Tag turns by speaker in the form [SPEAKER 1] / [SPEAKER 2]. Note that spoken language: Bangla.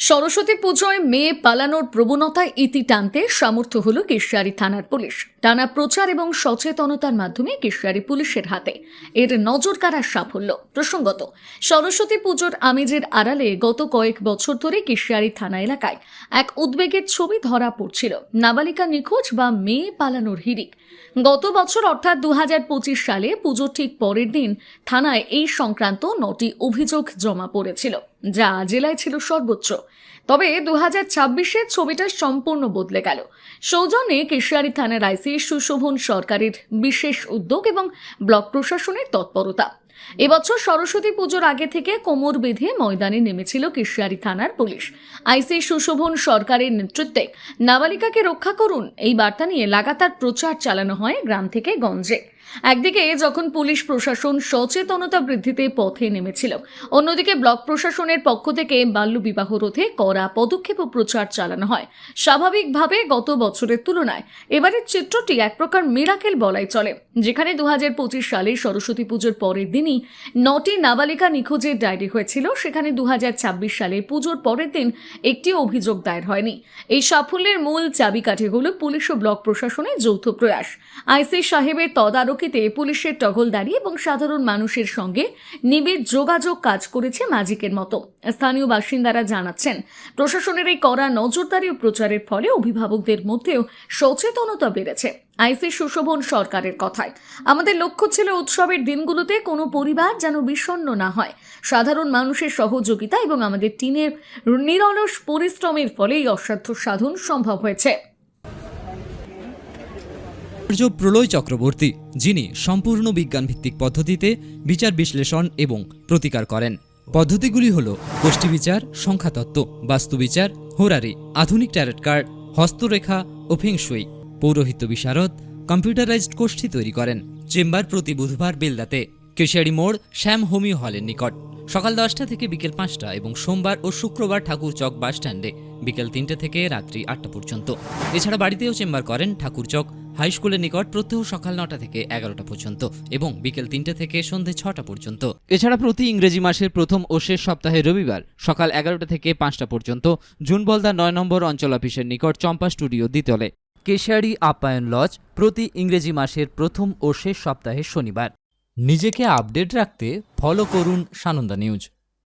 [SPEAKER 1] সরস্বতী পুজোয় মেয়ে পালানোর প্রবণতায় ইতি টানতে সামর্থ্য হল কেশিয়ারি থানার পুলিশ। টানা প্রচার এবং সচেতনতার মাধ্যমে কেশিয়ারি পুলিশের হাতে এর নজর কাড়ার সাফল্য। প্রসঙ্গত, সরস্বতী পুজোর আমেজের আড়ালে গত কয়েক বছর ধরে কেশিয়ারি থানা এলাকায় এক উদ্বেগের ছবি ধরা পড়ছিল। নাবালিকা নিখোঁজ বা মেয়ে পালানোর হিড়িক। গত বছর অর্থাৎ 2025 সালে পুজোর ঠিক পরের দিন থানায় এই সংক্রান্ত 9টি অভিযোগ জমা পড়েছিল, যা জেলায় ছিল সর্বোচ্চ। তবে 2026-এ ছবিটা সম্পূর্ণ বদলে গেল। সৌজন্যে কেশিয়ারি থানার আইসি সুশোভন সরকারের বিশেষ উদ্যোগ এবং ব্লক প্রশাসনের তৎপরতা। এবছর সরস্বতী পুজোর আগে থেকে কোমর বেঁধে ময়দানে নেমেছিল কেশিয়ারি থানার পুলিশ। আইসি সুশোভন সরকারের নেতৃত্বে নাবালিকাকে রক্ষা করুন এই বার্তা নিয়ে লাগাতার প্রচার চালানো হয় গ্রাম থেকে গঞ্জে। একদিকে যখন পুলিশ প্রশাসন সচেতনতা বৃদ্ধিতে পথে নেমেছিল, অন্যদিকে ব্লক প্রশাসনের পক্ষ থেকে বাল্যবিবাহ রোধে কড়া পদক্ষেপ ও প্রচার চালানো হয়। স্বাভাবিকভাবে গত বছরের তুলনায় এবারের চিত্রটি এক প্রকার মিরাকেল বলাই চলে, যেখানে 2025 সালে সরস্বতী পুজোর পরের দিনই 9টি নাবালিকা নিখোঁজের ডায়েরি হয়েছিল, সেখানে 2026 সালে পুজোর পরের দিন একটি অভিযোগ দায়ের হয়নি। এই সাফল্যের মূল চাবিকাঠি হল পুলিশ ও ব্লক প্রশাসনের যৌথ প্রয়াস। আইসি সাহেবের তদারকিতে পুলিশের টহলদারি এবং সাধারণ মানুষের সঙ্গে নিবিড় যোগাযোগ কাজ করেছে ম্যাজিকের মতো। স্থানীয় বাসিন্দারা জানাচ্ছেন, প্রশাসনের এই কড়া নজরদারি ও প্রচারের ফলে অভিভাবকদের মধ্যেও সচেতনতা বেড়েছে। আইসি সুশোভন সরকারের কথায়, আমাদের লক্ষ্য ছিল উৎসবের দিনগুলোতে কোনো পরিবার যেন বিষণ্ণ না হয়। সাধারণ মানুষের সহযোগিতা এবং আমাদের টিমের নিরলস পরিশ্রমের ফলে এই অসাধ্য সাধন সম্ভব হয়েছে।
[SPEAKER 2] প্রলয় চক্রবর্তী, যিনি সম্পূর্ণ বিজ্ঞানভিত্তিক পদ্ধতিতে বিচার বিশ্লেষণ এবং প্রতিকার করেন। পদ্ধতিগুলি হল গোষ্ঠী বিচার, সংখ্যাতত্ত্ব, বাস্তুবিচার, হোরারি, আধুনিক ট্যারট কার্ড, হস্তরেখা ও ফেংশুই। পৌরোহিত্য বিশারদ, কম্পিউটারাইজড গোষ্ঠী তৈরি করেন। চেম্বার প্রতি বুধবার বেলদাতে, কেশিয়ারি মোড়, শ্যাম হোমিও হলের নিকট, সকাল 10টা থেকে বিকেল 5টা এবং সোমবার ও শুক্রবার ঠাকুরচক বাস স্ট্যান্ডে বিকেল 3টে থেকে রাত্রি 8টা পর্যন্ত। এছাড়া বাড়িতেও চেম্বার করেন ঠাকুরচক হাই স্কুলের নিকট প্রত্যহ সকাল 9টা থেকে 11টা পর্যন্ত এবং বিকেল 3টে থেকে সন্ধে 6টা পর্যন্ত। এছাড়া প্রতি ইংরেজি মাসের প্রথম ও শেষ সপ্তাহে রবিবার সকাল 11টা থেকে 5টা পর্যন্ত জুনবলদা 9 নম্বর অঞ্চল অফিসের নিকট চম্পা স্টুডিও দ্বিতলে। কেশিয়ারি আপ্যায়ন লজ প্রতি ইংরেজি মাসের প্রথম ও শেষ সপ্তাহে শনিবার। নিজেকে আপডেট রাখতে ফলো করুন সানন্দা নিউজ।